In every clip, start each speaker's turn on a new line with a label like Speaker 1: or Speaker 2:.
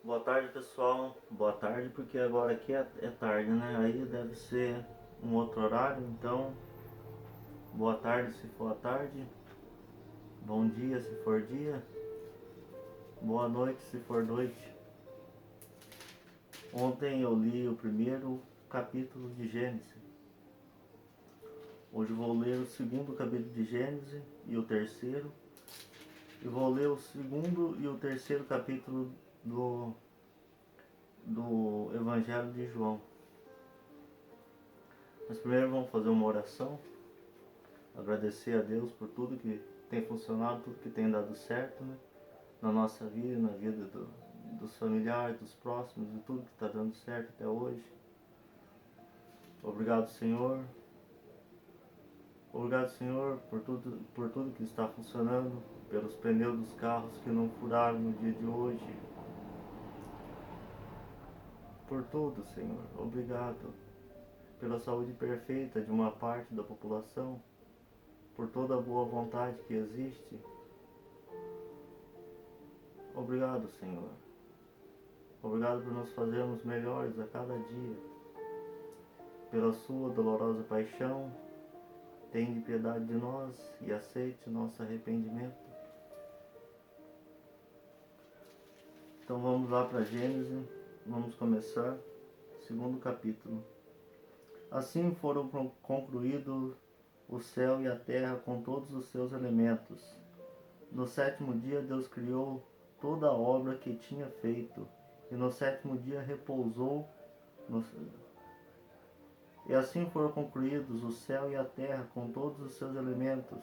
Speaker 1: Boa tarde, pessoal. Boa tarde, porque agora aqui é tarde, né? Aí deve ser um outro horário, então boa tarde se for à tarde, bom dia se for dia, boa noite se for noite. Ontem eu li o primeiro capítulo de Gênesis. Hoje vou ler o segundo capítulo de Gênesis e o terceiro. E vou ler o segundo e o terceiro capítulo do Evangelho de João. Mas primeiro vamos fazer uma oração. Agradecer a Deus por tudo que tem funcionado, tudo que tem dado certo, né? Na nossa vida, na vida dos familiares, dos próximos, e tudo que está dando certo até hoje. Obrigado, Senhor. Obrigado, Senhor, por tudo que está funcionando, pelos pneus dos carros que não furaram no dia de hoje. Por tudo, Senhor. Obrigado pela saúde perfeita de uma parte da população, por toda a boa vontade que existe. Obrigado, Senhor. Obrigado por nos fazermos melhores a cada dia. Pela sua dolorosa paixão, tende piedade de nós e aceite nosso arrependimento. Então vamos lá para Gênesis, vamos começar, segundo capítulo. Assim foram concluídos o céu e a terra com todos os seus elementos. No sétimo dia Deus criou toda a obra que tinha feito, e no sétimo dia repousou. E assim foram concluídos o céu e a terra com todos os seus elementos.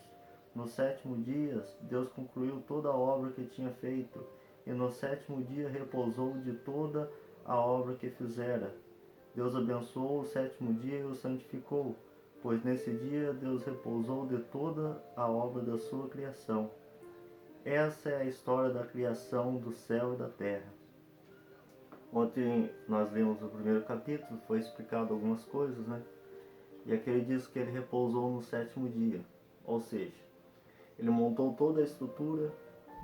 Speaker 1: No sétimo dia Deus concluiu toda a obra que tinha feito, e no sétimo dia repousou de toda a obra que fizera. Deus abençoou o sétimo dia e o santificou, pois nesse dia Deus repousou de toda a obra da sua criação. Essa é a história da criação do céu e da terra. Ontem nós lemos o primeiro capítulo, foi explicado algumas coisas, né? E aqui ele diz que ele repousou no sétimo dia, ou seja, ele montou toda a estrutura,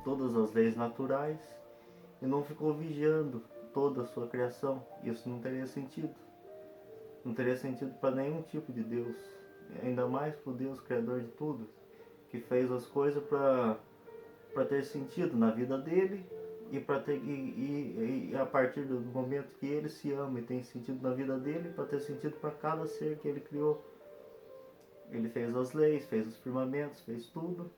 Speaker 1: todas as leis naturais e não ficou vigiando toda a sua criação. Isso não teria sentido. Não teria sentido para nenhum tipo de Deus, ainda mais para o Deus Criador de tudo, que fez as coisas para ter sentido na vida dele e para ter e a partir do momento que ele se ama e tem sentido na vida dele, para ter sentido para cada ser que ele criou. Ele fez as leis, fez os firmamentos, fez tudo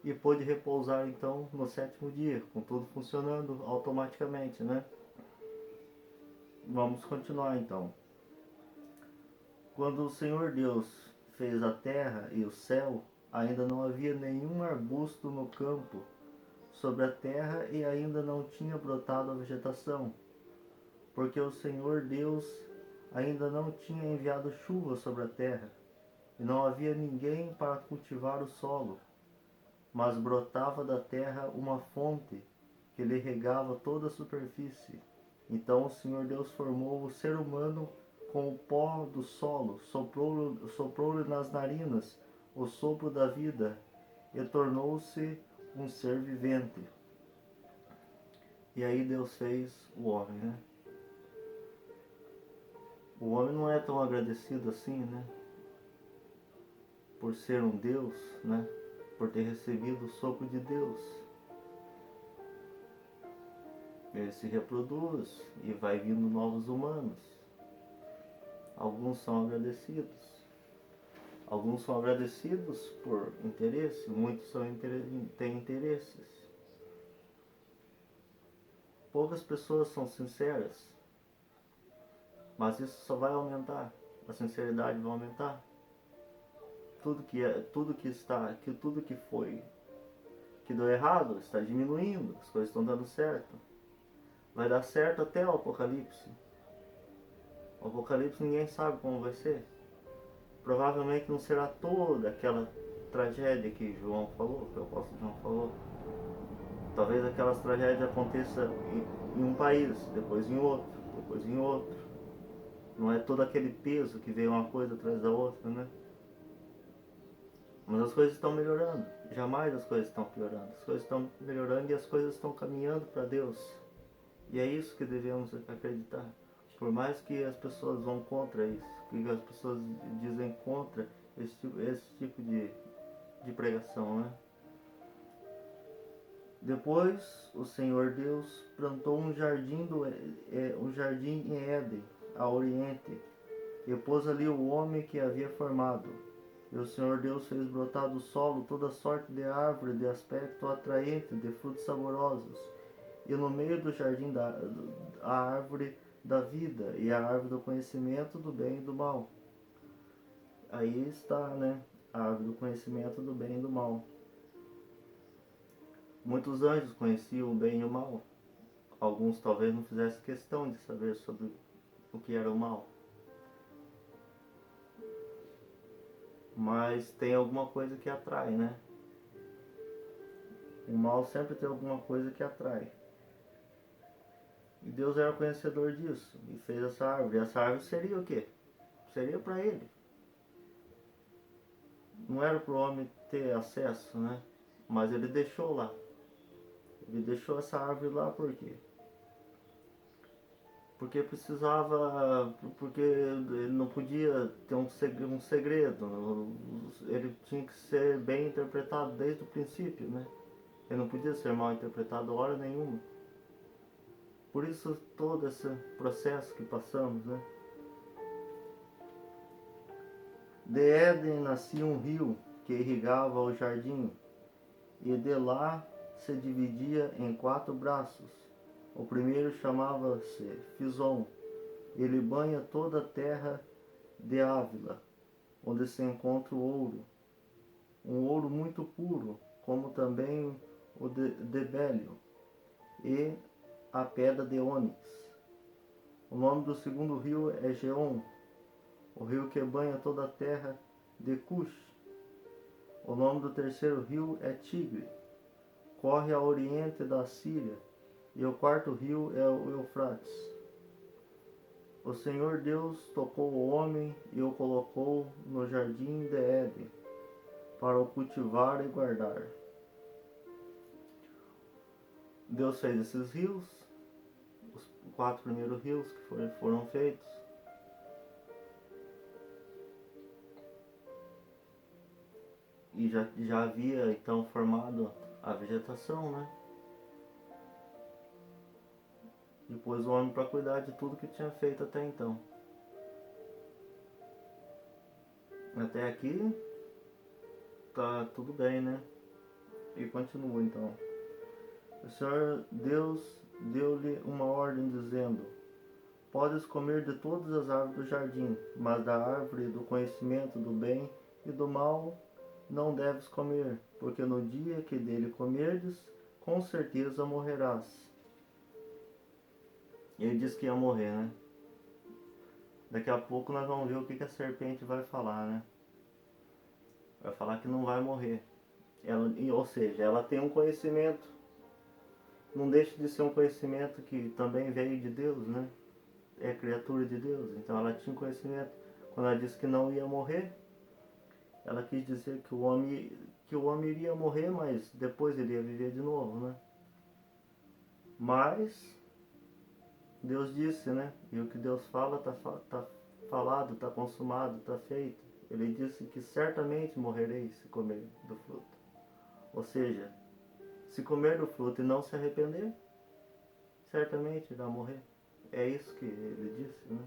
Speaker 1: e pôde repousar então no sétimo dia, com tudo funcionando automaticamente, né? Vamos continuar então. Quando o Senhor Deus fez a terra e o céu, ainda não havia nenhum arbusto no campo sobre a terra e ainda não tinha brotado a vegetação, porque o Senhor Deus ainda não tinha enviado chuva sobre a terra, e não havia ninguém para cultivar o solo, mas brotava da terra uma fonte que lhe regava toda a superfície. Então o Senhor Deus formou o ser humano com o pó do solo, soprou-lhe nas narinas o sopro da vida e tornou-se um ser vivente. E aí Deus fez o homem, né? O homem não é tão agradecido assim, né? Por ser um Deus, né? Por ter recebido o sopro de Deus. Ele se reproduz e vai vindo novos humanos. Alguns são agradecidos. Alguns são agradecidos por interesse, muitos têm interesses. Poucas pessoas são sinceras, mas isso só vai aumentar. A sinceridade vai aumentar. Tudo que foi, que deu errado, está diminuindo, as coisas estão dando certo. Vai dar certo até o Apocalipse. O Apocalipse ninguém sabe como vai ser. Provavelmente não será toda aquela tragédia que João falou, que o apóstolo João falou. Talvez aquelas tragédias aconteçam em um país, depois em outro, depois em outro. Não é todo aquele peso que veio uma coisa atrás da outra, né? Mas as coisas estão melhorando. Jamais as coisas estão piorando. As coisas estão melhorando e as coisas estão caminhando para Deus. E é isso que devemos acreditar. Por mais que as pessoas vão contra isso, que as pessoas dizem contra esse tipo de pregação, né? Depois o Senhor Deus plantou um jardim em Éden, a oriente, e pôs ali o homem que havia formado. E o Senhor Deus fez brotar do solo toda sorte de árvore de aspecto atraente, de frutos saborosos. E no meio do jardim a árvore da vida e a árvore do conhecimento do bem e do mal. Aí está, né? A árvore do conhecimento do bem e do mal. Muitos anjos conheciam o bem e o mal. Alguns talvez não fizessem questão de saber sobre o que era o mal. Mas tem alguma coisa que atrai, né? O mal sempre tem alguma coisa que atrai. E Deus era conhecedor disso e fez essa árvore. E essa árvore seria o quê? Seria para ele. Não era para o homem ter acesso, né? Mas ele deixou lá. Ele deixou essa árvore lá por quê? Porque precisava, porque ele não podia ter um segredo, ele tinha que ser bem interpretado desde o princípio, né? Ele não podia ser mal interpretado hora nenhuma. Por isso todo esse processo que passamos, né? De Éden nascia um rio que irrigava o jardim, e de lá se dividia em 4 braços. O primeiro chamava-se Fison. Ele banha toda a terra de Ávila, onde se encontra o ouro, um ouro muito puro, como também o de Bélio e a pedra de ônix. O nome do segundo rio é Geom, o rio que banha toda a terra de Cush. O nome do terceiro rio é Tigre, corre ao oriente da Síria, e o quarto rio é o Eufrates. O Senhor Deus tocou o homem e o colocou no jardim de Éden, para o cultivar e guardar. Deus fez esses rios, os 4 primeiros rios que foram feitos. E já havia então formado a vegetação, né? E pôs o homem para cuidar de tudo que tinha feito até então. Até aqui tá tudo bem, né? E continua então. O Senhor Deus deu-lhe uma ordem dizendo: podes comer de todas as árvores do jardim, mas da árvore do conhecimento do bem e do mal não deves comer, porque no dia que dele comerdes, com certeza morrerás. Ele disse que ia morrer, né? Daqui a pouco nós vamos ver o que a serpente vai falar, né? Vai falar que não vai morrer. Ou seja, ela tem um conhecimento. Não deixa de ser um conhecimento que também veio de Deus, né? É criatura de Deus. Então ela tinha um conhecimento. Quando ela disse que não ia morrer, ela quis dizer que o homem iria morrer, mas depois ele ia viver de novo, né? Mas Deus disse, né? E o que Deus fala tá falado, tá consumado, tá feito. Ele disse que certamente morrereis se comer do fruto. Ou seja, se comer do fruto e não se arrepender, certamente irá morrer. É isso que ele disse, né?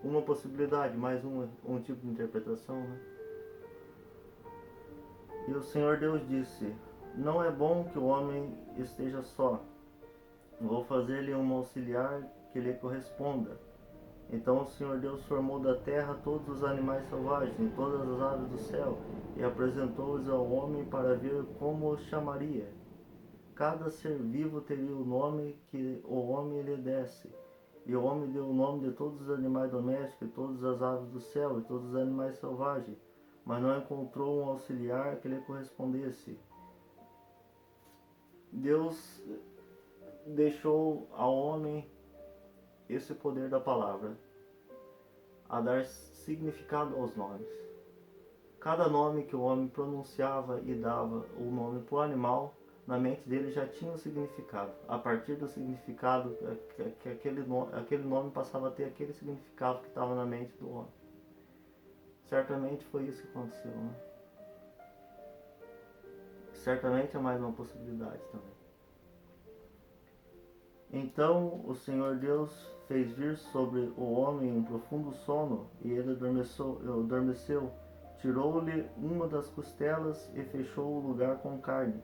Speaker 1: Uma possibilidade, mais um tipo de interpretação, né? E o Senhor Deus disse: não é bom que o homem esteja só. Vou fazer-lhe um auxiliar que lhe corresponda. Então o Senhor Deus formou da terra todos os animais selvagens e todas as aves do céu, e apresentou-os ao homem para ver como os chamaria. Cada ser vivo teria o nome que o homem lhe desse. E o homem deu o nome de todos os animais domésticos, e todas as aves do céu, e todos os animais selvagens, mas não encontrou um auxiliar que lhe correspondesse. Deus deixou ao homem esse poder da palavra, a dar significado aos nomes. Cada nome que o homem pronunciava e dava o nome para o animal, na mente dele já tinha um significado. A partir do significado, que aquele nome passava a ter aquele significado que estava na mente do homem. Certamente foi isso que aconteceu, né? Certamente é mais uma possibilidade também. Então o Senhor Deus fez vir sobre o homem um profundo sono, e ele adormeceu. Tirou-lhe uma das costelas e fechou o lugar com carne.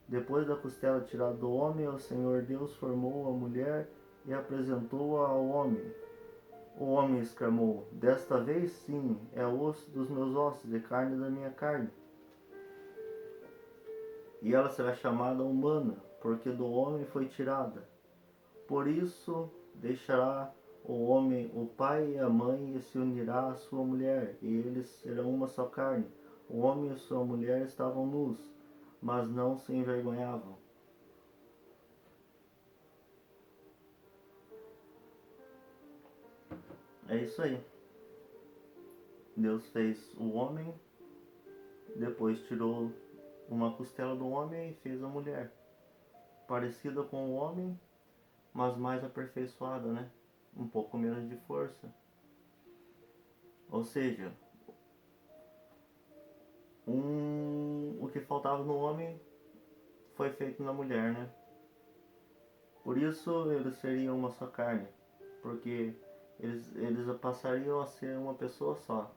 Speaker 1: Depois da costela tirada do homem, o Senhor Deus formou a mulher e apresentou-a ao homem. O homem exclamou: desta vez sim, é osso dos meus ossos e carne da minha carne. E ela será chamada humana, porque do homem foi tirada. Por isso deixará o homem o pai e a mãe e se unirá à sua mulher, e eles serão uma só carne. O homem e sua mulher estavam nus, mas não se envergonhavam. É isso aí. Deus fez o homem, depois tirou uma costela do homem e fez a mulher. Parecida com o homem, mas mais aperfeiçoada, né? Um pouco menos de força. Ou seja, o que faltava no homem foi feito na mulher, né? Por isso eles seriam uma só carne, porque eles passariam a ser uma pessoa só.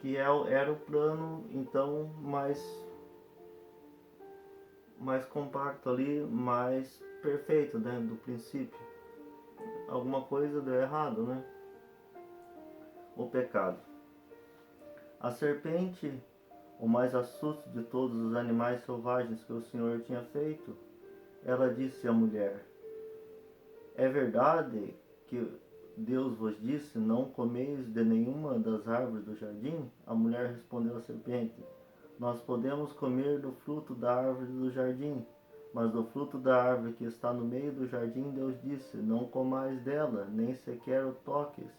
Speaker 1: Que era o plano, então, mais compacto ali, mais perfeito, né, do princípio. Alguma coisa deu errado, né? O pecado. A serpente, o mais astuto de todos os animais selvagens que o Senhor tinha feito, ela disse à mulher: é verdade que Deus vos disse, não comeis de nenhuma das árvores do jardim? A mulher respondeu à serpente: nós podemos comer do fruto da árvore do jardim, mas do fruto da árvore que está no meio do jardim, Deus disse: não comais dela, nem sequer o toques,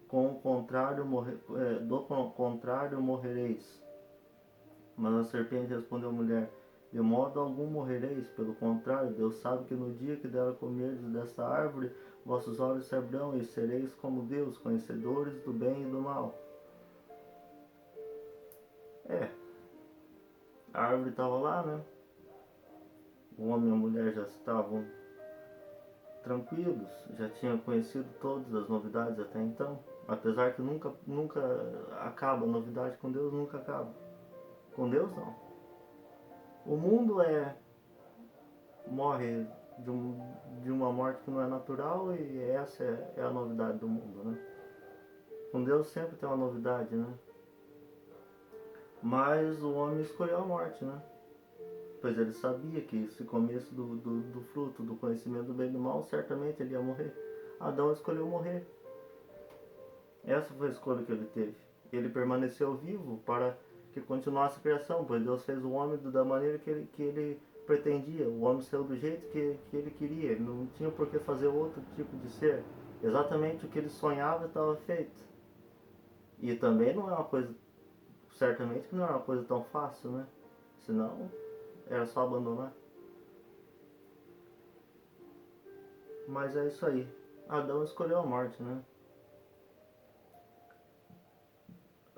Speaker 1: do contrário morrereis. Mas a serpente respondeu à mulher: de modo algum morrereis, pelo contrário, Deus sabe que no dia que dela comerdes desta árvore, vossos olhos se abrirão e sereis como Deus, conhecedores do bem e do mal. A árvore estava lá, né? O homem e a mulher já estavam tranquilos, já tinham conhecido todas as novidades até então. Apesar que nunca acaba, a novidade com Deus nunca acaba. Com Deus não. O mundo morre de uma morte que não é natural, e essa é a novidade do mundo, né? Com Deus sempre tem uma novidade, né? Mas o homem escolheu a morte, né? Pois ele sabia que se comesse do fruto do conhecimento do bem e do mal, certamente ele ia morrer. Adão escolheu morrer. Essa foi a escolha que ele teve. Ele permaneceu vivo para que continuasse a criação, pois Deus fez o homem da maneira que ele pretendia. O homem saiu do jeito que ele queria. Ele não tinha por que fazer outro tipo de ser. Exatamente o que ele sonhava estava feito. E também não é uma coisa, certamente que não é uma coisa tão fácil, né? Senão era só abandonar. Mas é isso aí. Adão escolheu a morte, né?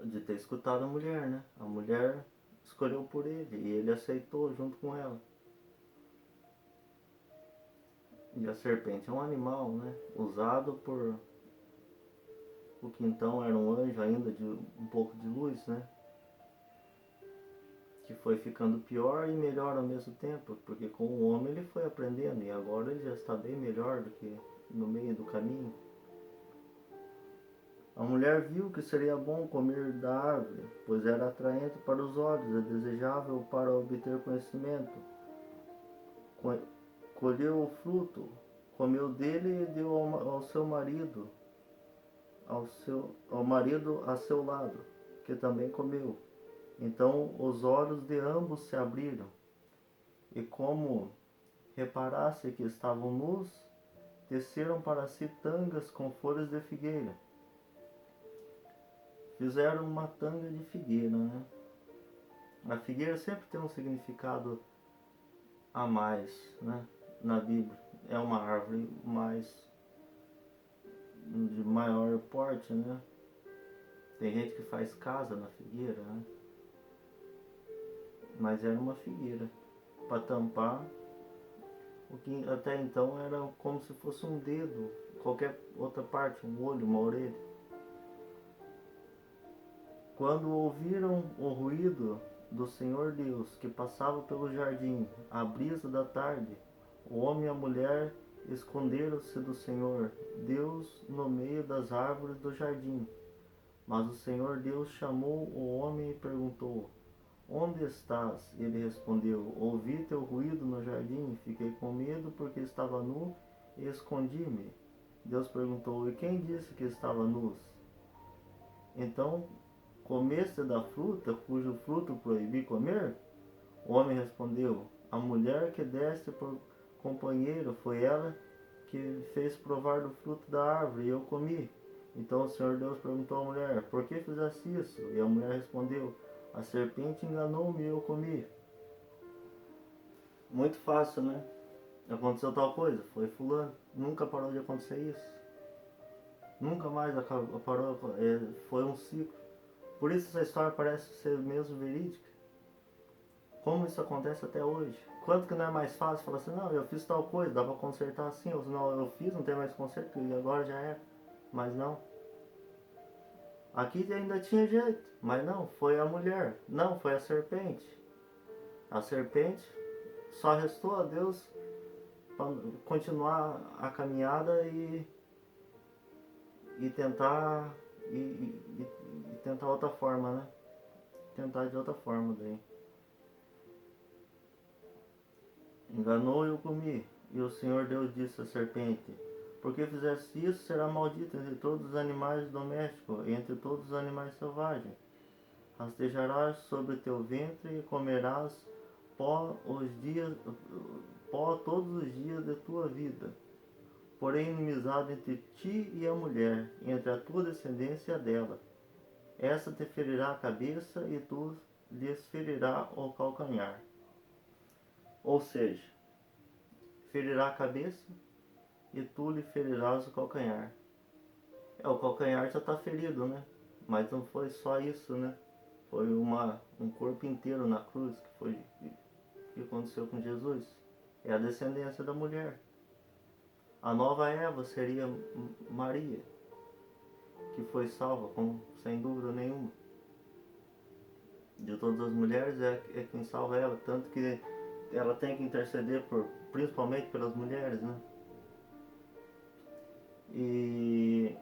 Speaker 1: De ter escutado a mulher, né? A mulher escolheu por ele e ele aceitou junto com ela. E a serpente é um animal, né? Usado por o que então era um anjo ainda de um pouco de luz, né? Que foi ficando pior e melhor ao mesmo tempo, porque com o homem ele foi aprendendo e agora ele já está bem melhor do que no meio do caminho. A mulher viu que seria bom comer da árvore, pois era atraente para os olhos e desejável para obter conhecimento. Colheu o fruto, comeu dele e deu ao seu marido, ao marido a seu lado, que também comeu. Então os olhos de ambos se abriram, e como reparasse que estavam nus, teceram para si tangas com folhas de figueira. Fizeram uma tanga de figueira, né? A figueira sempre tem um significado a mais, né, na Bíblia. É uma árvore mais de maior porte, né? Tem gente que faz casa na figueira, né? Mas era uma figueira para tampar o que até então era como se fosse um dedo, qualquer outra parte, um olho, uma orelha. Quando ouviram o ruído do Senhor Deus que passava pelo jardim, à brisa da tarde, o homem e a mulher esconderam-se do Senhor Deus no meio das árvores do jardim. Mas o Senhor Deus chamou o homem e perguntou: Onde estás? Ele respondeu: Ouvi teu ruído no jardim, fiquei com medo porque estava nu e escondi-me. Deus perguntou: E quem disse que estava nus? Então comeste da fruta cujo fruto proibi comer? O homem respondeu: A mulher que deste por companheiro foi ela que fez provar do fruto da árvore e eu comi. Então o Senhor Deus perguntou à mulher: Por que fizeste isso? E a mulher respondeu: A serpente enganou-me e eu comi. Muito fácil, né? Aconteceu tal coisa, foi fulano. Nunca parou de acontecer isso. Nunca mais parou, foi um ciclo. Por isso essa história parece ser mesmo verídica. Como isso acontece até hoje? Quanto que não é mais fácil falar assim, não, eu fiz tal coisa, dá pra consertar assim, ou não, eu fiz, não tem mais conserto, e agora já é. Mas não. Aqui ainda tinha jeito, mas não, foi a mulher, não, foi a serpente. A serpente só restou a Deus para continuar a caminhada e tentar e tentar outra forma, né? Tentar de outra forma daí. Enganou e eu comi. E o Senhor Deus disse à serpente: Porque fizeste isso, será maldito entre todos os animais domésticos e entre todos os animais selvagens. Rastejarás sobre teu ventre e comerás pó pó todos os dias de tua vida. Porém inimizade entre ti e a mulher, entre a tua descendência e a dela. Essa te ferirá a cabeça e tu lhes ferirá o calcanhar. Ou seja, ferirá a cabeça e tu lhe ferirás o calcanhar. O calcanhar já está ferido, né? Mas não foi só isso, né? Foi um corpo inteiro na cruz que aconteceu com Jesus. É a descendência da mulher. A nova Eva seria Maria, que foi salva, sem dúvida nenhuma. De todas as mulheres é quem salva ela, tanto que ela tem que interceder principalmente pelas mulheres, né? E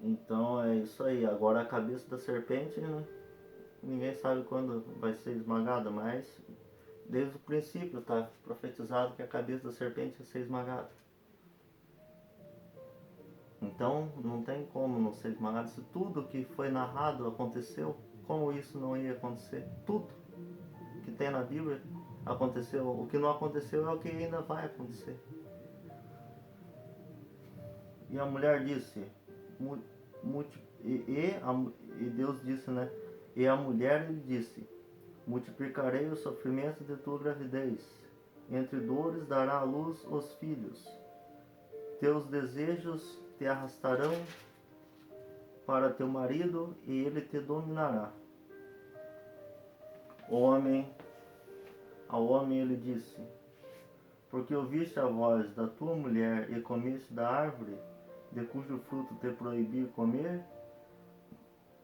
Speaker 1: então é isso aí. Agora a cabeça da serpente, né? Ninguém sabe quando vai ser esmagada, mas desde o princípio está profetizado que a cabeça da serpente ia ser esmagada. Então não tem como não ser esmagado. Se tudo que foi narrado aconteceu, como isso não ia acontecer? Tudo que tem na Bíblia aconteceu. O que não aconteceu é o que ainda vai acontecer. E a mulher disse, e Deus disse, né? E a mulher lhe disse: Multiplicarei o sofrimento de tua gravidez. Entre dores dará à luz os filhos. Teus desejos te arrastarão para teu marido e ele te dominará. Ao homem ele disse: Porque ouviste a voz da tua mulher e comeste da árvore, de cujo fruto te proibi comer,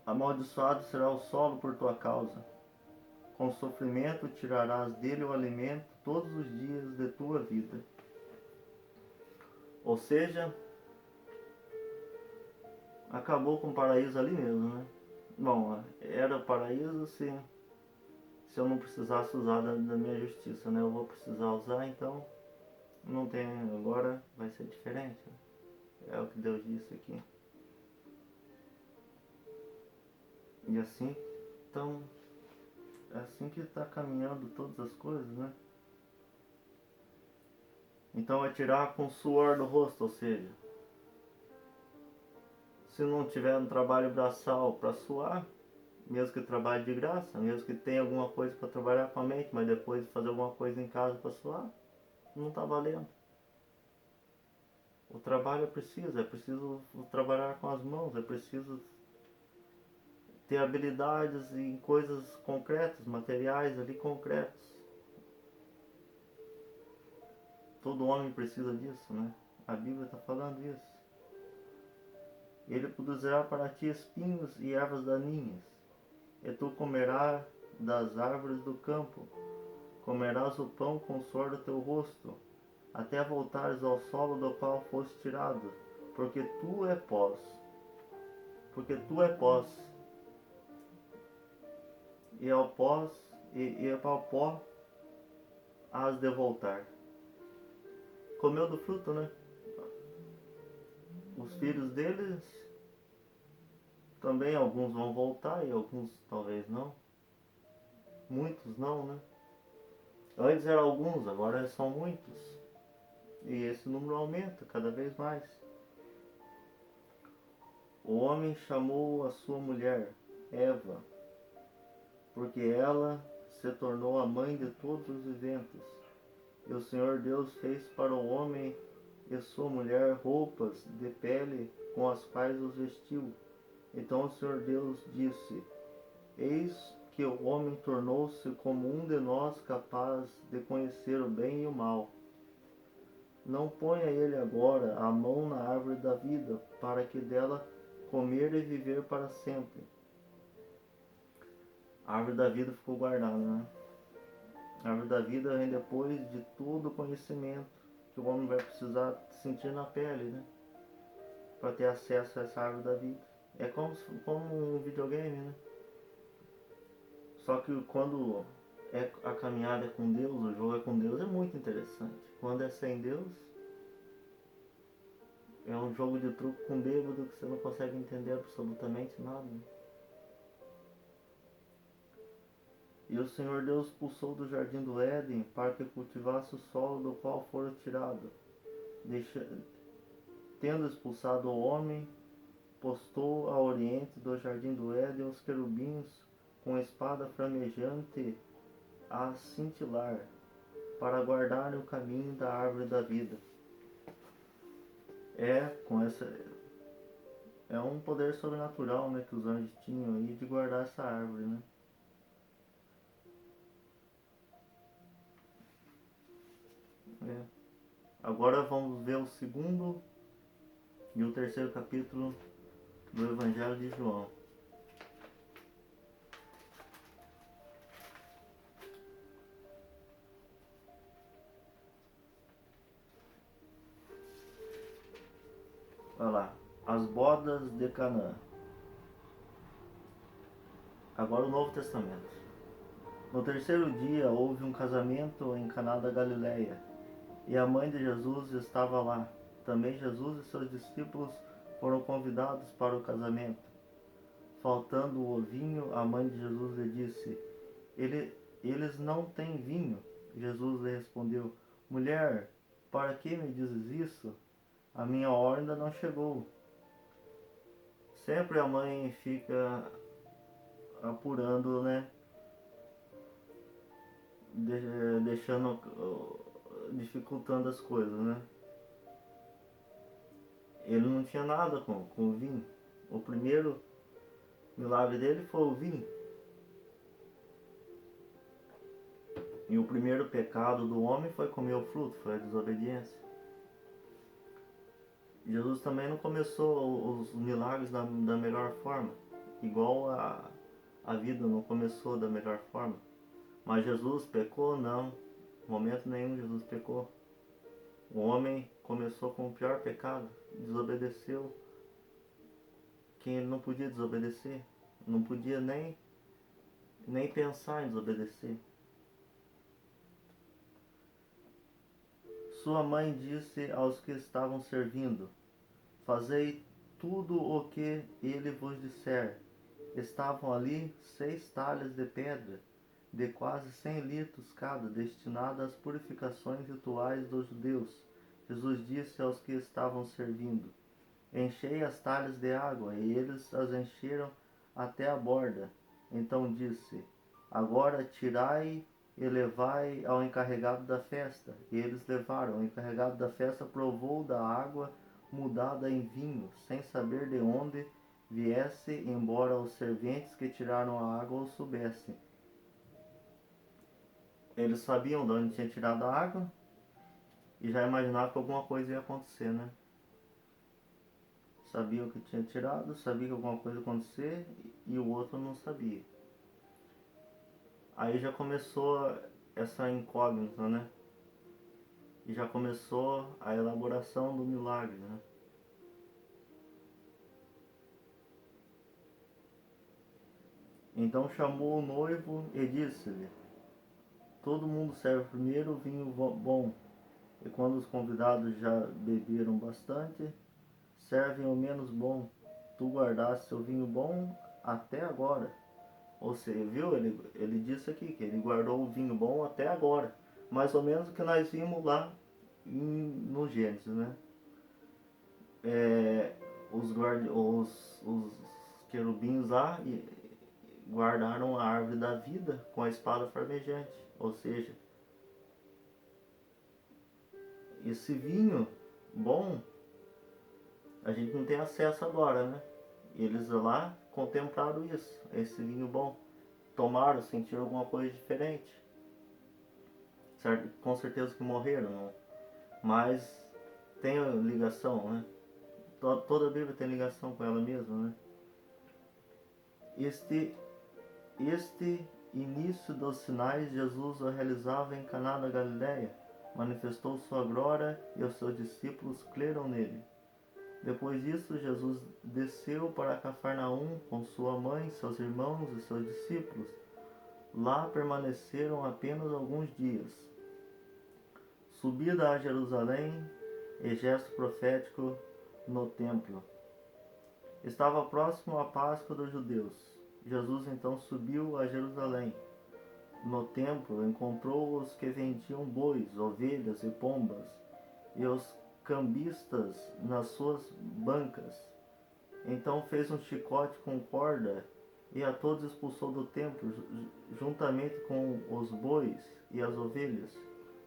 Speaker 1: amaldiçoado será o solo por tua causa. Com sofrimento tirarás dele o alimento todos os dias de tua vida. Ou seja, acabou com o paraíso ali mesmo, né? Bom, era paraíso se eu não precisasse usar da minha justiça, né? Eu vou precisar usar, então não tem, agora vai ser diferente. É o que Deus disse aqui. E assim, então, é assim que está caminhando todas as coisas, né? Então vai tirar com suor do rosto, ou seja, se não tiver um trabalho braçal para suar, mesmo que trabalhe de graça, mesmo que tenha alguma coisa para trabalhar com a mente, mas depois fazer alguma coisa em casa para suar, não está valendo. O trabalho é preciso trabalhar com as mãos, é preciso ter habilidades em coisas concretas, materiais ali concretos. Todo homem precisa disso, né? A Bíblia está falando isso. Ele produzirá para ti espinhos e ervas daninhas, e tu comerás das árvores do campo, comerás o pão com o suor do teu rosto, até voltares ao solo do qual foste tirado, porque tu é pós, e ao pós, e ao pó has de voltar. Comeu do fruto, né? Os filhos deles também, alguns vão voltar e alguns talvez não. Muitos não, né? Antes eram alguns, agora são muitos. E esse número aumenta cada vez mais. O homem chamou a sua mulher, Eva, porque ela se tornou a mãe de todos os viventes. E o Senhor Deus fez para o homem e sua mulher roupas de pele com as quais os vestiu. Então o Senhor Deus disse: Eis que o homem tornou-se como um de nós, capaz de conhecer o bem e o mal. Não ponha ele agora a mão na árvore da vida, para que dela comer e viver para sempre. A árvore da vida ficou guardada, né? A árvore da vida vem depois de todo o conhecimento que o homem vai precisar sentir na pele, né? Para ter acesso a essa árvore da vida. É como um videogame, né? Só que quando a caminhada é com Deus, o jogo é com Deus, é muito interessante. Quando é sem Deus, é um jogo de truque com bêbado que você não consegue entender absolutamente nada. E o Senhor Deus expulsou do jardim do Éden para que cultivasse o solo do qual fora tirado. Tendo expulsado o homem, postou a oriente do jardim do Éden os querubins com a espada flamejante a cintilar, para guardarem o caminho da árvore da vida. É um poder sobrenatural, né, que os anjos tinham aí de guardar essa árvore, né? É. Agora vamos ver o segundo e o terceiro capítulo do Evangelho de João. Olha lá, as bodas de Canaã. Agora o Novo Testamento. No terceiro dia houve um casamento em Caná da Galileia, e a mãe de Jesus estava lá. Também Jesus e seus discípulos foram convidados para o casamento. Faltando o vinho, a mãe de Jesus lhe disse: Eles não têm vinho. Jesus lhe respondeu: Mulher, para que me dizes isso? A minha hora ainda não chegou. Sempre a mãe fica apurando, né? Deixando, dificultando as coisas, né? Ele não tinha nada com o vinho. O primeiro milagre dele foi o vinho. E o primeiro pecado do homem foi comer o fruto, foi a desobediência. Jesus também não começou os milagres da melhor forma, igual a vida não começou da melhor forma. Mas Jesus pecou? Não. Em momento nenhum Jesus pecou. O homem começou com o pior pecado, desobedeceu quem ele não podia desobedecer, não podia nem pensar em desobedecer. Sua mãe disse aos que estavam servindo: Fazei tudo o que ele vos disser. Estavam ali 6 talhas de pedra, de quase 100 litros cada, destinada às purificações rituais dos judeus. Jesus disse aos que estavam servindo: Enchei as talhas de água, e eles as encheram até a borda. Então disse: agora tirai e levai ao encarregado da festa. E eles levaram. O encarregado da festa provou da água mudada em vinho, sem saber de onde viesse, embora os serventes que tiraram a água o soubessem. Eles sabiam de onde tinha tirado a água e já imaginavam que alguma coisa ia acontecer, né? Sabia o que tinha tirado, sabia que alguma coisa ia acontecer e o outro não sabia. Aí já começou essa incógnita, né? E já começou a elaboração do milagre, né? Então chamou o noivo e disse-lhe: todo mundo serve primeiro o vinho bom, e quando os convidados já beberam bastante, servem o menos bom. Tu guardaste o vinho bom até agora. Ou seja, viu? Ele disse aqui que ele guardou o vinho bom até agora. Mais ou menos o que nós vimos lá no Gênesis, né? Os querubins lá guardaram a árvore da vida com a espada flamejante. Ou seja, esse vinho bom a gente não tem acesso agora, né? Eles lá contemplaram isso, esse vinho bom. Tomaram, sentiram alguma coisa diferente. Certo? Com certeza que morreram, não? Mas tem ligação, né? Toda a Bíblia tem ligação com ela mesma, né? Este início dos sinais Jesus o realizava em Caná da Galileia, manifestou sua glória e os seus discípulos creram nele. Depois disso, Jesus desceu para Cafarnaum com sua mãe, seus irmãos e seus discípulos. Lá permaneceram apenas alguns dias. Subida a Jerusalém e gesto profético no templo. Estava próximo a Páscoa dos judeus. Jesus então subiu a Jerusalém. No templo encontrou os que vendiam bois, ovelhas e pombas, e os cambistas nas suas bancas. Então fez um chicote com corda e a todos expulsou do templo, juntamente com os bois e as ovelhas,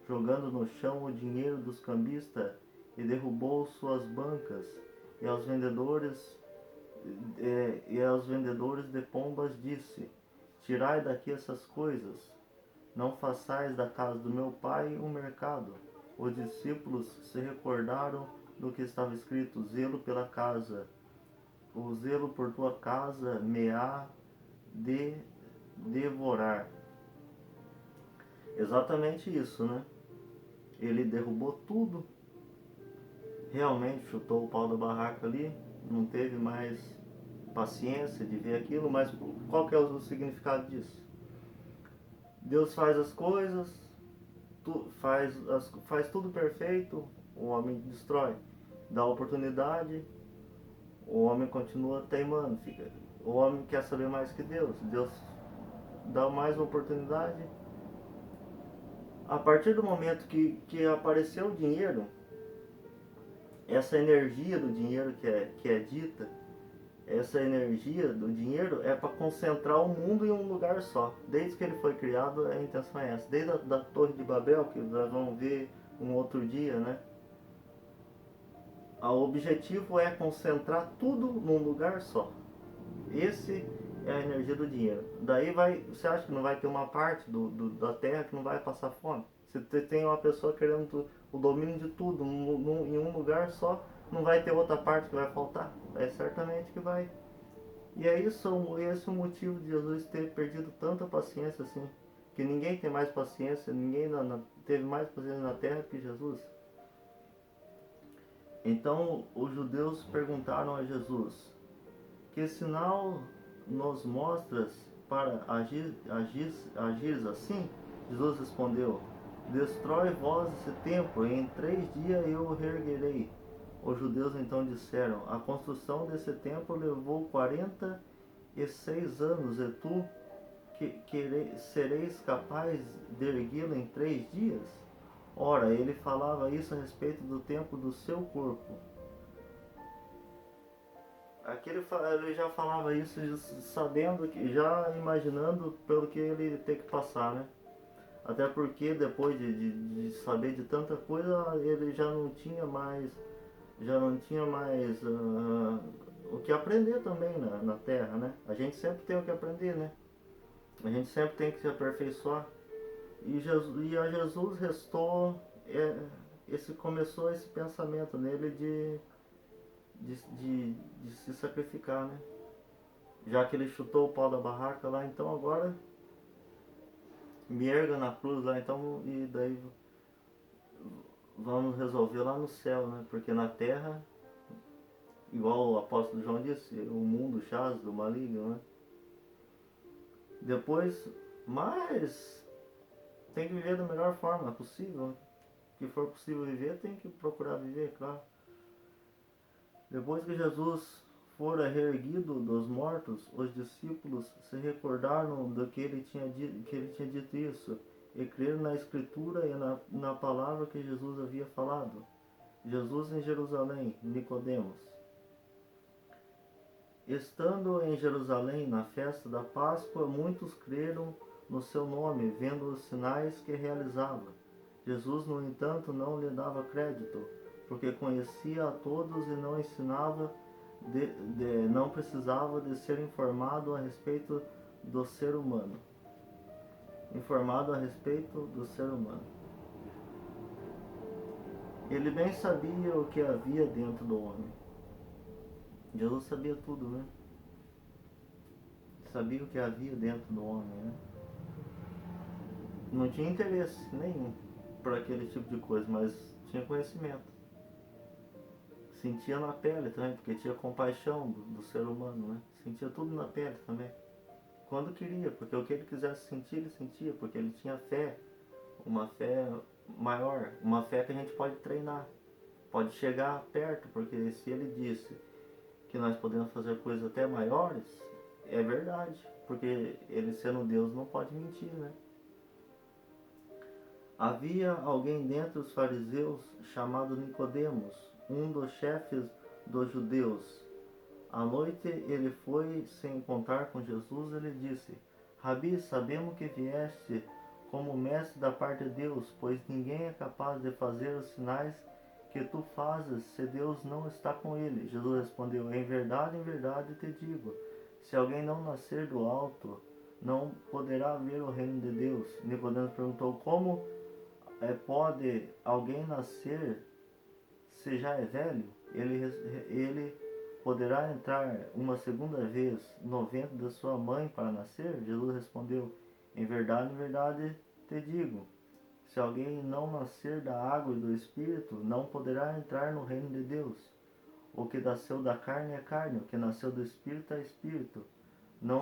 Speaker 1: jogando no chão o dinheiro dos cambistas, e derrubou suas bancas, e aos vendedores de pombas disse: tirai daqui essas coisas, não façais da casa do meu pai um mercado. Os discípulos se recordaram do que estava escrito: zelo pela casa, o zelo por tua casa me há de devorar. Exatamente isso, né? Ele derrubou tudo, realmente chutou o pau da barraca ali, não teve mais paciência de ver aquilo, mas qual que é o significado disso? Deus faz as coisas, faz tudo perfeito, o homem destrói. Dá oportunidade, o homem continua teimando. O homem quer saber mais que Deus. Deus dá mais uma oportunidade. A partir do momento que apareceu o dinheiro, essa energia do dinheiro que é dita, essa energia do dinheiro é para concentrar o mundo em um lugar só. Desde que ele foi criado, a intenção é essa. Desde a Torre de Babel, que nós vamos ver um outro dia, né? O objetivo é concentrar tudo num lugar só. Esse é a energia do dinheiro. Daí você acha que não vai ter uma parte da terra que não vai passar fome? Se tem uma pessoa querendo o domínio de tudo em um lugar só, não vai ter outra parte que vai faltar? É certamente que vai. E é esse o motivo de Jesus ter perdido tanta paciência assim. Que ninguém tem mais paciência, ninguém teve mais paciência na terra que Jesus. Então os judeus perguntaram a Jesus: que sinal nos mostras para agires assim? Jesus respondeu: destrói vós esse templo, e em 3 dias eu o reerguerei. Os judeus então disseram: a construção desse templo levou 46 anos, e tu sereis capaz de erguê-lo em 3 dias? Ora, ele falava isso a respeito do templo do seu corpo. aqui ele já falava isso sabendo, que já imaginando pelo que ele tem que passar, né? Até porque depois de saber de tanta coisa, ele já não tinha mais o que aprender também na Terra, né? A gente sempre tem o que aprender, né? A gente sempre tem que se aperfeiçoar. E a Jesus restou, começou esse pensamento nele de se sacrificar, né? Já que ele chutou o pau da barraca lá, então agora me erga na cruz lá, então, e daí vamos resolver lá no céu, né? Porque na terra, igual o apóstolo João disse, o mundo jaz do maligno, né? Depois, mas tem que viver da melhor forma possível, né? Que for possível viver, tem que procurar viver, claro. Depois que Jesus fora reerguido dos mortos, os discípulos se recordaram do que ele tinha dito isso, e creram na Escritura e na palavra que Jesus havia falado. Jesus em Jerusalém, Nicodemos. Estando em Jerusalém na festa da Páscoa, muitos creram no seu nome, vendo os sinais que realizava. Jesus, no entanto, não lhe dava crédito, porque conhecia a todos e não ensinava, não precisava de ser informado a respeito do ser humano. Informado a respeito do ser humano. Ele bem sabia o que havia dentro do homem. Jesus sabia tudo, né? Sabia o que havia dentro do homem, né? Não tinha interesse nenhum por aquele tipo de coisa, mas tinha conhecimento. Sentia na pele também, porque tinha compaixão do ser humano, né? Sentia tudo na pele também. Quando queria, porque o que ele quisesse sentir, ele sentia, porque ele tinha fé, uma fé maior, uma fé que a gente pode treinar, pode chegar perto, porque se ele disse que nós podemos fazer coisas até maiores, é verdade, porque ele sendo Deus não pode mentir, né? Havia alguém dentre os fariseus chamado Nicodemos, um dos chefes dos judeus. À noite ele foi se encontrar com Jesus e lhe disse: Rabi, sabemos que vieste como mestre da parte de Deus, pois ninguém é capaz de fazer os sinais que tu fazes se Deus não está com ele. Jesus respondeu: em verdade te digo, se alguém não nascer do alto, não poderá ver o reino de Deus. Nicodemos perguntou: como pode alguém nascer se já é velho? Ele poderá entrar uma segunda vez no ventre da sua mãe para nascer? Jesus respondeu: em verdade te digo, se alguém não nascer da água e do Espírito, não poderá entrar no reino de Deus. O que nasceu da carne é carne, o que nasceu do Espírito é Espírito.